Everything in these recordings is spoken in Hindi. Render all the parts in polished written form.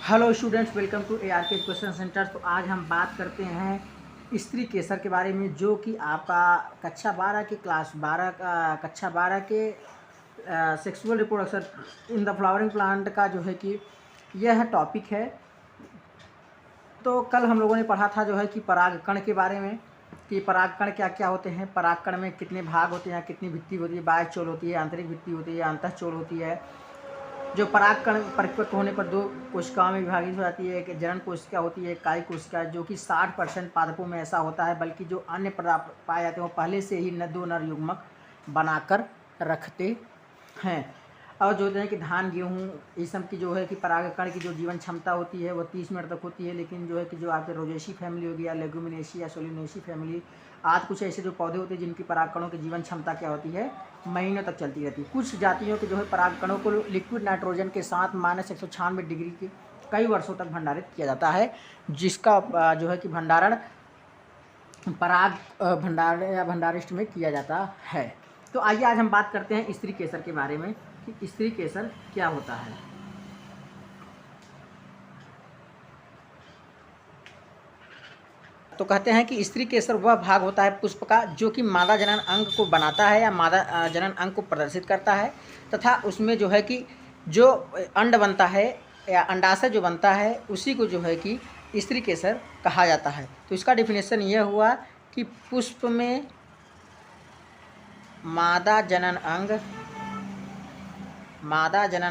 Hello students, welcome to ARK education centre. तो आज हम बात करते हैं स्त्री केसर के बारे में, जो कि आपका कक्षा 12 की क्लास 12 का कक्षा 12 के sexual reproduction in the flowering plant का जो है कि यह टॉपिक है। तो कल हम लोगों ने पढ़ा था जो है कि परागकण के बारे में, कि परागकण क्या क्या होते हैं, परागकण में कितने भाग होते हैं, कितनी भित्ति होती है, बाह्य चोल होती है, आंतरिक भित्ति होती है, अंतःचोल होती है। जो परागकण परिपक्व होने पर दो कोशिकाओं में विभाजित हो जाती है। एक जनन कोशिका होती है, एक कायिक कोशिका, जो कि 60% पादपों में ऐसा होता है, बल्कि जो अन्य पाए जाते हैं वो पहले से ही दो नर युग्मक बनाकर रखते हैं। और जो है कि धान, गेहूँ, इस सब की जो है कि परागकण की जो जीवन क्षमता होती है वो 30 मिनट तक होती है। लेकिन जो है कि जो आपके रोजेसी फैमिली होगी या लेगुमिनेसी या सोलिनेसी फैमिली, आज कुछ ऐसे जो पौधे होते हैं जिनकी परागकणों की जीवन क्षमता क्या होती है, महीनों तक चलती रहती है। कुछ जातियों के जो है परागकणों को लिक्विड नाइट्रोजन के साथ -196 डिग्री के कई वर्षों तक भंडारित किया जाता है, जिसका जो है कि भंडारण पराग भंडारण या भंडारिष्ट में किया जाता है। तो आइए आज हम बात करते हैं स्त्री केसर के बारे में कि स्त्री केसर क्या होता है। तो कहते हैं कि स्त्री केसर वह भाग होता है पुष्प का जो कि मादा जनन अंग को बनाता है या मादा जनन अंग को प्रदर्शित करता है, तथा उसमें जो है कि जो अंड बनता है या अंडाशय जो बनता है उसी को जो है कि स्त्री केसर कहा जाता है। तो इसका डेफिनेशन यह हुआ कि पुष्प में मादा जनन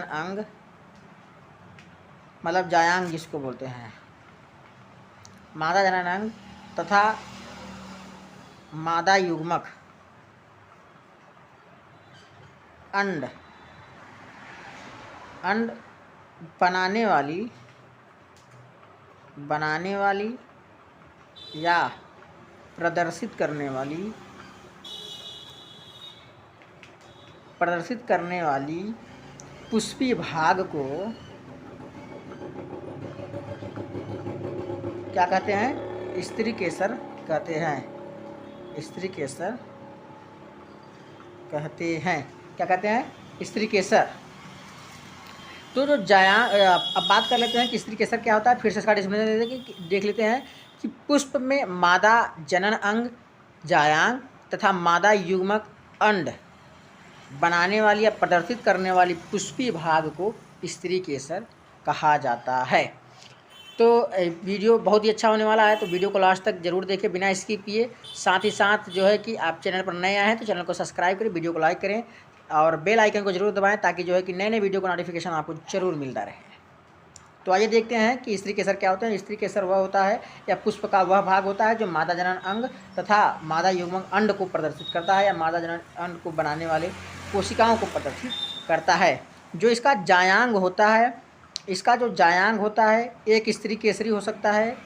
अंग मतलब जायांग जिसको बोलते हैं, मादा जनन अंग तथा मादा युग्मक अंड बनाने वाली या प्रदर्शित करने वाली पुष्पीय भाग को क्या कहते हैं? स्त्री केसर कहते हैं। स्त्री केसर कहते हैं। क्या कहते हैं? स्त्री केसर। तो जो अब बात कर लेते हैं कि स्त्री केसर क्या होता है। फिर से इसका डेफिनेशन देख लेते हैं कि पुष्प में मादा जनन अंग जायांग तथा मादा युग्मक अंड बनाने वाली या प्रदर्शित करने वाली पुष्पीय भाग को स्त्री केसर कहा जाता है। तो वीडियो बहुत ही अच्छा होने वाला है, तो वीडियो को लास्ट तक जरूर देखें बिना स्किप किए। साथ ही साथ जो है कि आप चैनल पर नए आए हैं तो चैनल को सब्सक्राइब करें, वीडियो को लाइक करें और बेल आइकन को जरूर दबाएं, ताकि जो है कि नए नए वीडियो का नोटिफिकेशन आपको जरूर मिलता रहे। तो आइए देखते हैं कि स्त्री केसर क्या होता है। स्त्री केसर वह होता है या पुष्प का वह भाग होता है जो मादा जनन अंग तथा मादा युग्मक अंड को प्रदर्शित करता है या मादा जनन अंड को बनाने वाले कोशिकाओं को प्रदर्शित करता है। जो इसका जायांग होता है, इसका जो जायांग होता है एक स्त्री केसरी हो सकता है,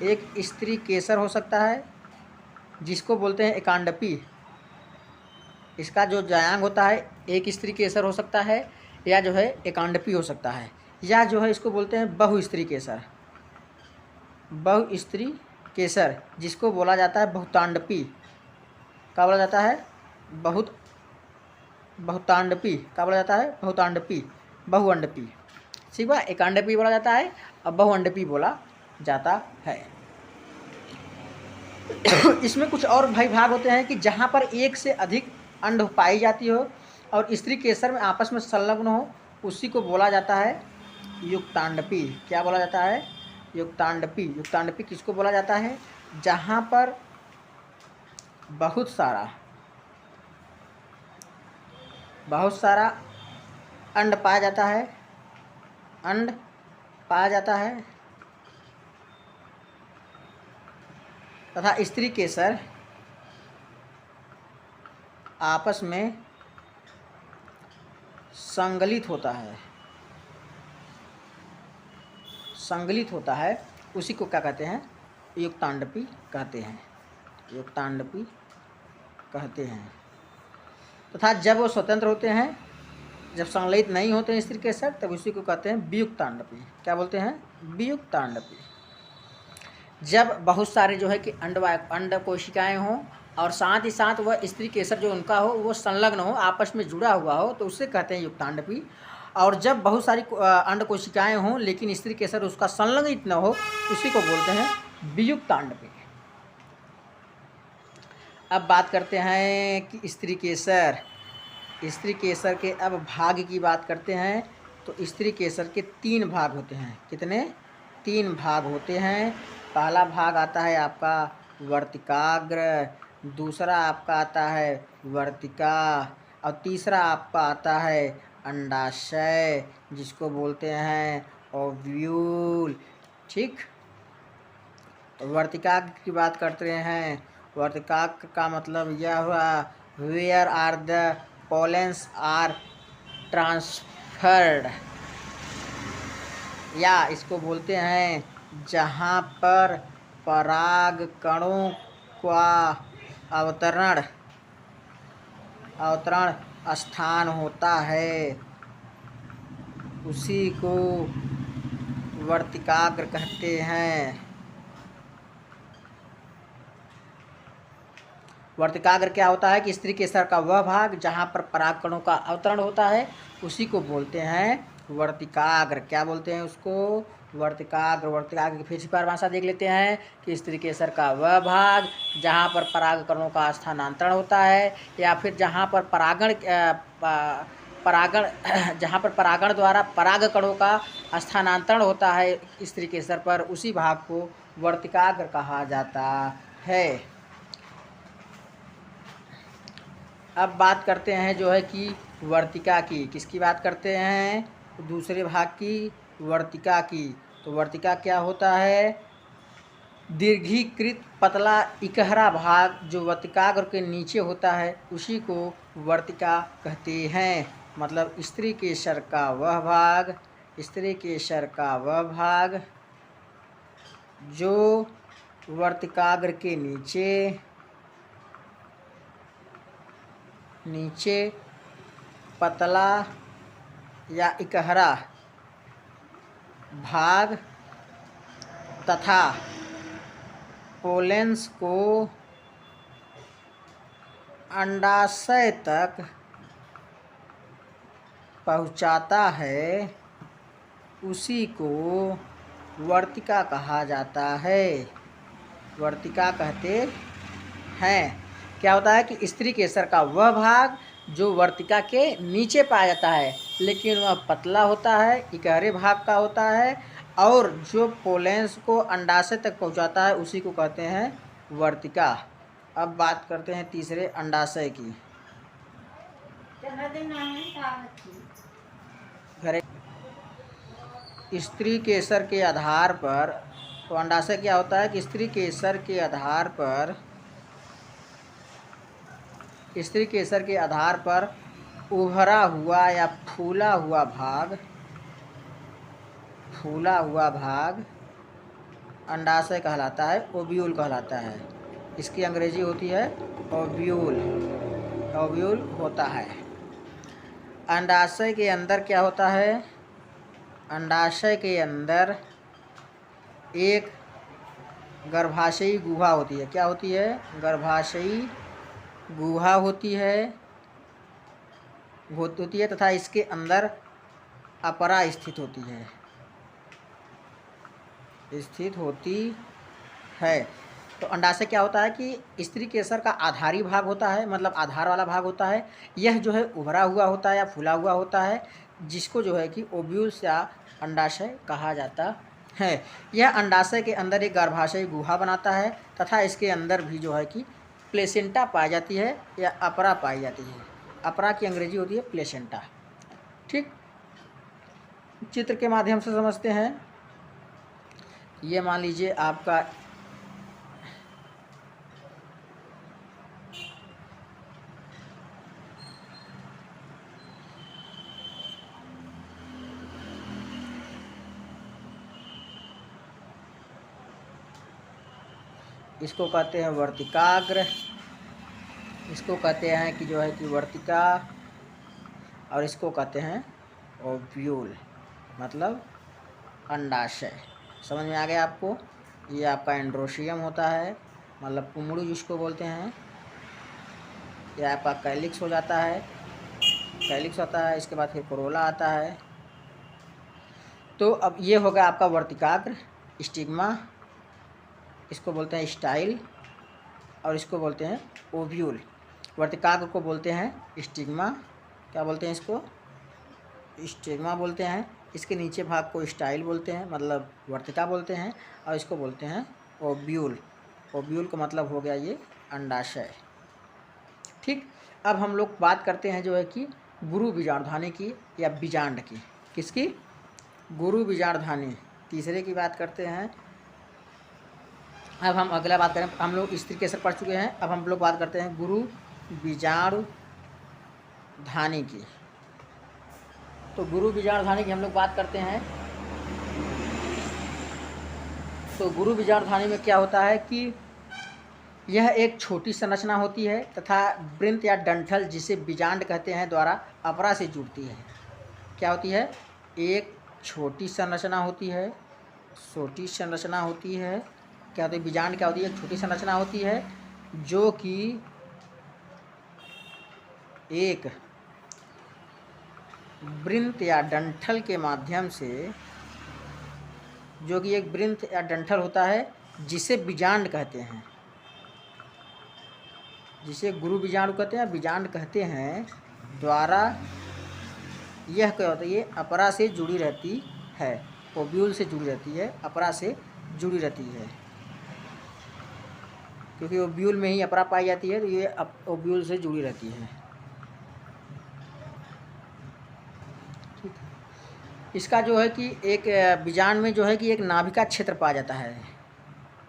एक स्त्री केसर हो सकता है जिसको बोलते हैं एकांडपी। इसका जो जायांग होता है एक स्त्री केसर हो सकता है या जो है एकांडपी हो सकता है, या जो है इसको बोलते हैं बहुस्त्री केसर। बहुस्त्री केसर जिसको बोला जाता है बहुतांडपी। क्या बोला जाता है? बहुतांडपी। क्या बोला जाता है? बहुतांडपी, बहुअंडपी। ठीक बा, एकांडपी बोला जाता है और बहुअंडपी बोला जाता है। इसमें कुछ और भाग होते हैं कि जहाँ पर एक से अधिक अंड पाई जाती हो और स्त्री केसर में आपस में संलग्न हो, उसी को बोला जाता है युक्तांडपी। क्या बोला जाता है? युक्तांडपी। युक्तांडपी किसको बोला जाता है? जहाँ पर बहुत सारा अंड पाया जाता है तथा स्त्री केसर आपस में संगलित होता है, उसी को क्या कहते हैं? युक्तांडपी कहते हैं। तथा जब वो स्वतंत्र होते हैं, जब संलयित नहीं होते हैं स्त्री केसर, तब उसी को कहते हैं वियुक्तांडपी। क्या बोलते हैं? वियुक्तांडपी। जब बहुत सारे जो है कि अंड कोशिकाएं हों और साथ ही साथ वह स्त्री केसर जो उनका हो वो संलग्न हो, आपस में जुड़ा हुआ हो, तो उससे कहते हैं युक्तांडपी। और जब बहुत सारी अंड कोशिकाएं हों लेकिन स्त्री केसर उसका संलग्नित न हो, उसी को बोलते हैं वियुक्त अंडपींड। अब बात करते हैं कि स्त्री केसर के अब भाग की बात करते हैं। तो स्त्री केसर के 3 भाग होते हैं। कितने? 3 भाग होते हैं। पहला भाग आता है आपका वर्तिकाग्र, दूसरा आपका आता है वर्तिका, और तीसरा आपका आता है अंडाशय, जिसको बोलते हैं ओव्यूल। ठीक, तो वर्तिकाग्र की बात करते हैं। वर्तिकाग्र का मतलब यह हुआ where are the pollens are transferred, या इसको बोलते हैं जहाँ पर पराग कणों का अवतरण स्थान होता है, उसी को वर्तिकाग्र कहते हैं। वर्तिकाग्र क्या होता है कि स्त्री केसर का वह भाग जहाँ पर परागकणों का अवतरण होता है, उसी को बोलते हैं वर्तिकाग्र। क्या बोलते हैं उसको? वर्तिकाग्र। वर्तिकाग्र की फिर से परिभाषा देख लेते हैं कि स्त्री केसर का वह भाग जहाँ पर परागकणों का स्थानांतरण होता है, या फिर जहाँ पर जहाँ पर परागण द्वारा परागकणों का स्थानांतरण होता है स्त्री केसर पर, उसी भाग को वर्तिकाग्र कहा जाता है। अब बात करते हैं जो है कि वर्तिका की। किसकी बात करते हैं? दूसरे भाग की, वर्तिका की। तो वर्तिका क्या होता है? दीर्घीकृत पतला इकहरा भाग जो वर्तिकाग्र के नीचे होता है, उसी को वर्तिका कहते हैं। मतलब स्त्री केसर का वह भाग जो वर्तिकाग्र के नीचे पतला या इकहरा भाग तथा पोलेंस को अंडाशय तक पहुंचाता है, उसी को वर्तिका कहा जाता है। वर्तिका कहते हैं। क्या होता है कि स्त्री केसर का वह भाग जो वर्तिका के नीचे पाया जाता है, लेकिन वह पतला होता है, इकहरे भाग का होता है, और जो पोलेंस को अंडाशय तक पहुंचाता है, उसी को कहते हैं वर्तिका। अब बात करते हैं तीसरे अंडाशय की। स्त्री केसर के आधार पर, तो अंडाशय क्या होता है कि स्त्री केसर के आधार पर उभरा हुआ या फूला हुआ भाग अंडाशय कहलाता है, ओव्यूल कहलाता है। इसकी अंग्रेजी होती है ओव्यूल होता है। अंडाशय के अंदर क्या होता है? अंडाशय के अंदर एक गर्भाशयी गुहा होती है। क्या होती है? गर्भाशयी गुहा होती है तथा इसके अंदर अपरा स्थित होती है। तो अंडाशय क्या होता है कि स्त्री केसर का आधारी भाग होता है, मतलब आधार वाला भाग होता है। यह जो है उभरा हुआ होता है या फूला हुआ होता है, जिसको जो है कि ओव्यूल्स या अंडाशय कहा जाता है। यह अंडाशय के अंदर एक गर्भाशयी गुहा बनाता है तथा इसके अंदर भी जो है कि प्लेसेंटा पाई जाती है या अपरा पाई जाती है। अपरा की अंग्रेजी होती है प्लेसेंटा। ठीक, चित्र के माध्यम से समझते हैं। ये मान लीजिए आपका इसको कहते हैं वर्तिकाग्र, इसको कहते हैं कि जो है कि वर्तिका, और इसको कहते हैं ओव्यूल, मतलब अंडाशय। समझ में आ गया आपको? ये आपका एंड्रोशियम होता है, मतलब पुमड़ू जिसको बोलते हैं। ये आपका कैलिक्स हो जाता है, कैलिक्स होता है। इसके बाद फिर कोरोला आता है, तो अब ये होगा आपका वर्तिकाग्र, स्टिग्मा, इसको बोलते हैं स्टाइल, और इसको बोलते हैं ओव्यूल। वर्तिकाग्र को बोलते हैं स्टिग्मा, क्या बोलते हैं इसको? स्टिग्मा बोलते हैं। इसके नीचे भाग को स्टाइल बोलते हैं, मतलब वर्तिका बोलते हैं, और इसको बोलते हैं ओव्यूल। ओव्यूल का मतलब हो गया ये अंडाशय। ठीक, अब हम लोग बात करते हैं जो है कि गुरु बीजाणुधानी की या बीजांड की। किसकी? गुरु बीजाणुधानी, तीसरे की बात करते हैं। अब हम अगला बात करें, हम लोग स्त्री केसर पढ़ चुके हैं, अब हम लोग बात करते हैं गुरु बीजाणुधानी की। तो गुरु बीजाणुधानी की हम लोग बात करते हैं। तो गुरु बीजाणुधानी में क्या होता है कि यह एक छोटी संरचना होती है तथा वृंत या डंठल, जिसे बीजांड कहते हैं, द्वारा अपरा से जुड़ती है। क्या होती है? एक छोटी संरचना होती है, छोटी संरचना होती है। क्या होती है? बीजांड क्या होती है? एक छोटी संरचना होती है जो कि एक वृंत या डंठल के माध्यम से, जो कि एक वृंत या डंठल होता है जिसे बीजांड कहते हैं, जिसे गुरु बीजाणु कहते हैं, बीजांड कहते हैं, द्वारा यह क्या होता है? ये अपरा से जुड़ी रहती है, ओव्यूल से जुड़ी रहती है, अपरा से जुड़ी रहती है, क्योंकि ओव्यूल में ही अपरा पाई जाती है, तो ये ओव्यूल से जुड़ी रहती है। ठीक, इसका जो है कि एक बीजांड में जो है कि एक नाभिका क्षेत्र पाया जाता है।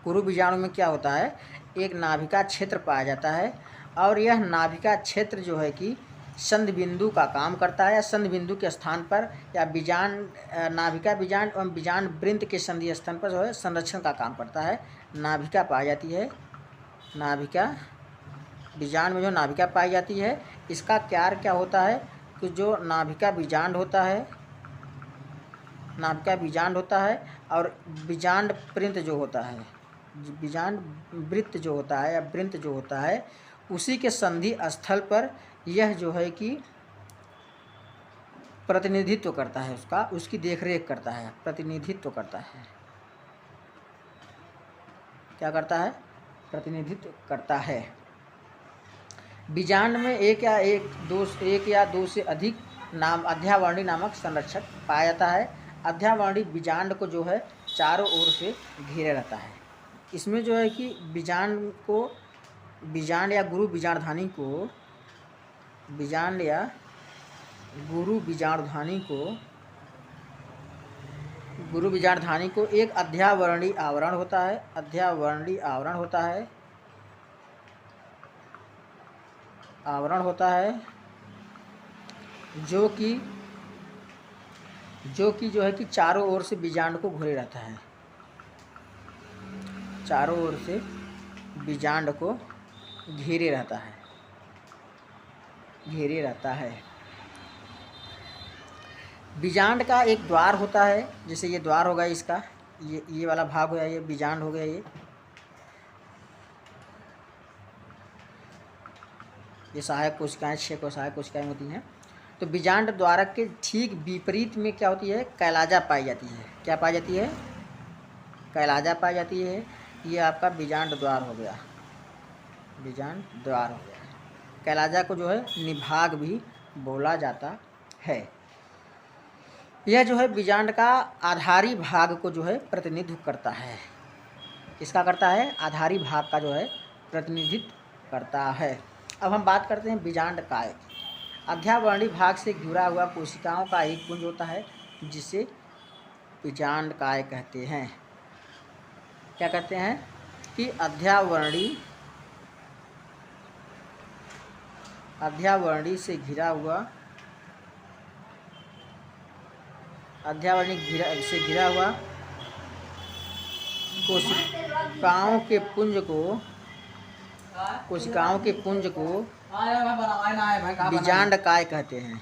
गुरु बीजाणु में क्या होता है? एक नाभिका क्षेत्र पाया जाता है, और यह नाभिका क्षेत्र जो है कि संधि बिंदु का काम करता है, या संधि बिंदु के स्थान पर, या बीजांड नाभिका बीजांड एवं बीजांड वृंत के संधि स्थान पर जो है संरक्षण का काम करता है। नाभिका पाई जाती है, नाभिका, बीजांड में जो नाभिका पाई जाती है, इसका कार्य क्या होता है कि जो नाभिका बीजांड होता है, नाभिका बीजांड होता है, और बीजांड वृंत जो होता है, बीजांड वृत्त जो होता है या वृंत जो होता है, उसी के संधि स्थल पर यह जो है कि प्रतिनिधित्व करता है, उसका, उसकी देखरेख करता है, प्रतिनिधित्व करता है। क्या करता है? प्रतिनिधित्व करता है। बीजांड में एक या दो से अधिक नाम अध्यावर्णी नामक संरक्षक पाया जाता है। अध्यावर्णी बीजांड को जो है चारों ओर से घेरे रहता है। इसमें जो है कि बीजांड को, बीजांड या गुरु बीजाणुधानी को, बीजांड या गुरु बीजाणुधानी को, गुरु बीजाणुधानी को एक अध्यावर्णी आवरण होता है, अध्यावर्णी आवरण होता है, आवरण होता है, जो कि जो है कि चारों ओर से बीजांड को घिरे रहता है, चारों ओर से बीजांड को घेरे रहता है, घेरे रहता है। बीजांड का एक द्वार होता है, जैसे ये द्वार होगा इसका, ये वाला भाग हो गया, ये बीजांड हो गया, ये सहायक कोशिकाएं, 6 सहायक कोशिकाएं होती हैं। तो बीजांड द्वारक के ठीक विपरीत में क्या होती है? कैलाजा पाई जाती है। क्या पाई जाती है? कैलाजा पाई जाती है। ये आपका बीजांड द्वार हो गया, बीजांड द्वार हो गया। कैलाजा को जो है निभाग भी बोला जाता है। यह जो है बीजांड का आधारी भाग को जो है प्रतिनिधित्व करता है। किसका करता है? आधारी भाग का जो है प्रतिनिधित्व करता है। अब हम बात करते हैं बीजांड काय। अध्यावर्णी भाग से घिरा हुआ कोशिकाओं का एक पुंज होता है, जिसे बीजांड काय कहते हैं। क्या कहते हैं? कि अध्यावर्णी से घिरा हुआ, कोशिकाओं के पुंज को बीजांड काय कहते हैं।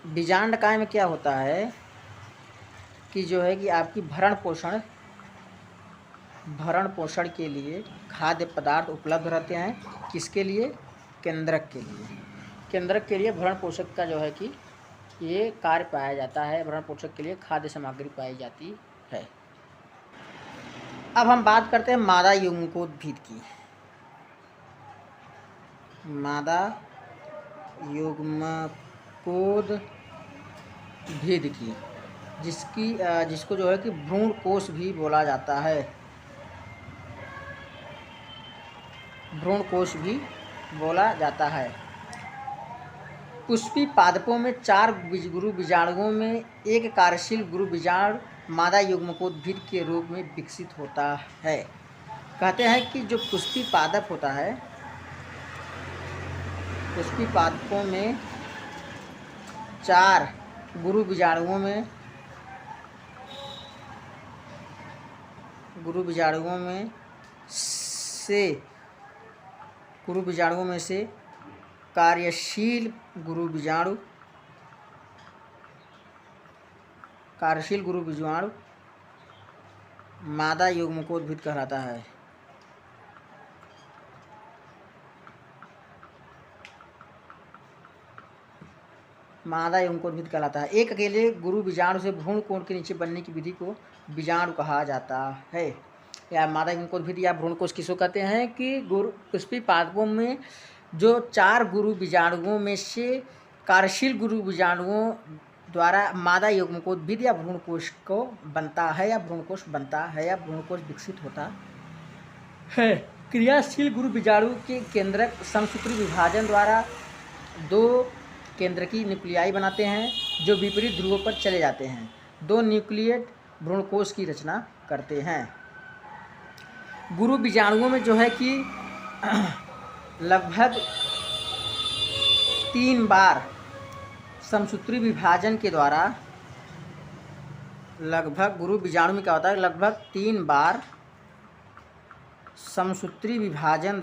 बीजांड काय में क्या होता है कि जो है कि आपकी भरण पोषण के लिए खाद्य पदार्थ उपलब्ध रहते हैं। किसके लिए? केंद्रक के लिए। केंद्रक के लिए भ्रूण पोषक का जो है कि ये कार्य पाया जाता है। भ्रूण पोषक के लिए खाद्य सामग्री पाई जाती है। अब हम बात करते हैं मादा युग्मकोद्भिद की। मादा युग्मकोद्भिद की जिसको जो है कि भ्रूण कोश भी बोला जाता है। भ्रूण कोश भी बोला जाता है। पुष्पी पादपों में 4 गुरु बीजाणुओं में एक कार्यशील गुरु बीजाणु मादा युग्मकोद्भिद के रूप में विकसित होता है। कहते हैं कि जो पुष्पी पादप होता है, पुष्पी पादपों में 4 गुरु बीजाणुओं में से कार्यशील गुरु बीजाणु मादा युग्मकोद्भिद कहलाता है। मादा युग्मकोद्भिद कहलाता है। एक अकेले गुरु बीजाणु से भ्रूण कोण के नीचे बनने की विधि को बीजाणु कहा जाता है। या मादा युग्मकोद्भिद या भ्रूण कोश किसको कहते हैं कि पुष्पी पादपों में जो 4 गुरु बीजाणुओं में से कार्यशील गुरु बीजाणुओं द्वारा मादा युग्मकोद्भिद या भ्रूण कोश को बनता है या भ्रूण कोश बनता है या भ्रूण कोश विकसित होता है। क्रियाशील गुरु बीजाणु के केंद्रक समसूत्री विभाजन द्वारा 2 केंद्रकी न्यूक्लियाई बनाते हैं जो विपरीत ध्रुवों पर चले जाते हैं। 2 न्यूक्लिएट भ्रूणकोश की रचना करते हैं। गुरु बीजाणुओं में जो है कि लगभग 3 बार समसूत्री विभाजन के द्वारा गुरु बीजाणु में क्या होता है, लगभग 3 बार समसूत्री विभाजन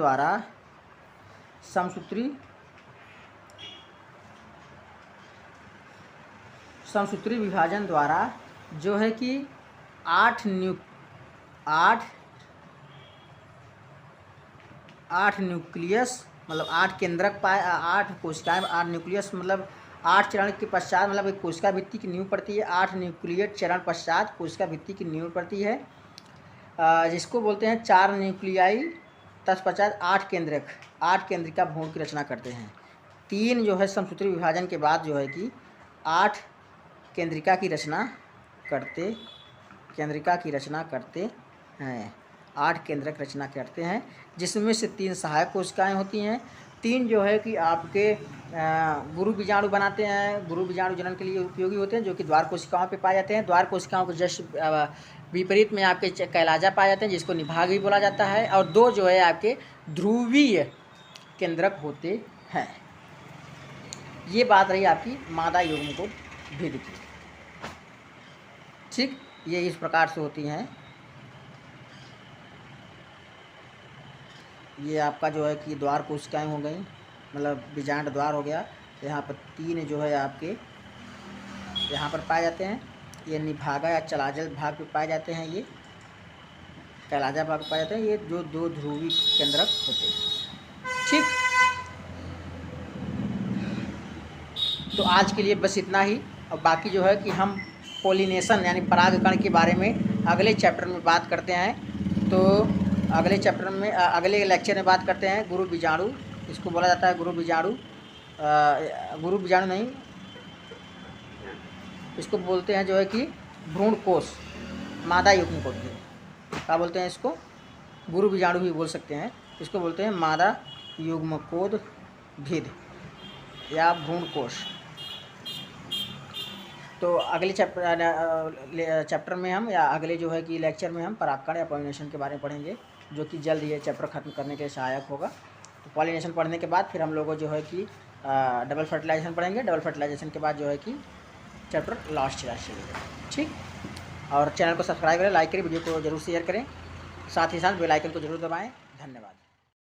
द्वारा जो है कि 8 न्यूक्लियस मतलब 8 केंद्रक पाए 8 कोशिकाएं 8 न्यूक्लियस मतलब 8 चरण के पश्चात मतलब एक कोशिका भित्ति की नींव पड़ती है। 8 न्यूक्लिएट चरण पश्चात कोशिका भित्ति की नींव पड़ती है, जिसको बोलते हैं 4 न्यूक्लियाई तत्पश्चात 8 केंद्रिका भ्रूण की रचना करते हैं। 3 जो है समसूत्री विभाजन के बाद जो है कि 8 केंद्रिका की रचना करते हैं। 8 केंद्रक रचना करते हैं, जिसमें से 3 सहायक कोशिकाएं होती हैं। 3 जो है कि आपके गुरु बीजाणु बनाते हैं, गुरु बीजाणु जनन के लिए उपयोगी होते हैं, जो कि द्वार कोशिकाओं पे पाए जाते हैं। द्वार कोशिकाओं को जस्ट विपरीत में आपके कैलाजा पाए जाते हैं, जिसको निभाग भी बोला जाता है। और 2 जो है आपके ध्रुवीय केंद्रक होते हैं। ये बात रही आपकी मादा युग्मकोद्भिद की। ठीक, ये इस प्रकार से होती हैं। ये आपका जो है कि द्वार कोशिकाएं हो गई, मतलब बीजांड द्वार हो गया। यहाँ पर 3 जो है आपके यहाँ पर पाए जाते हैं। ये निभागा या चलाजल भाग पे पाए जाते हैं, ये कैलाजा भाग पाए जाते हैं। ये जो 2 ध्रुवी केंद्रक होते हैं। ठीक, तो आज के लिए बस इतना ही। और बाकी जो है कि हम पॉलिनेशन यानी परागकण के बारे में अगले चैप्टर में बात करते हैं। तो अगले चैप्टर में अगले लेक्चर में बात करते हैं गुरु बीजाणु। इसको बोला जाता है गुरु बीजाणु नहीं, इसको बोलते हैं जो है कि भ्रूण कोश मादा युग्मकोद्भिद। क्या बोलते हैं इसको? गुरु बीजाणु भी बोल सकते हैं। इसको बोलते हैं मादा युग्मकोद्भिद या भ्रूण कोश। तो अगले चैप्टर में हम या अगले जो है कि लेक्चर में हम परागकण या पॉलिनेशन के बारे में पढ़ेंगे, जो कि जल्द ये चैप्टर ख़त्म करने के सहायक होगा। तो पॉलिनेशन पढ़ने के बाद फिर हम लोगों जो है कि डबल फर्टिलाइजेशन पढ़ेंगे। डबल फर्टिलाइजेशन के बाद जो है कि चैप्टर लास्ट चलेगा। ठीक, और चैनल को सब्सक्राइब करें, लाइक करें, वीडियो को जरूर शेयर करें, साथ ही साथ बेल आइकन को जरूर दबाएं। धन्यवाद।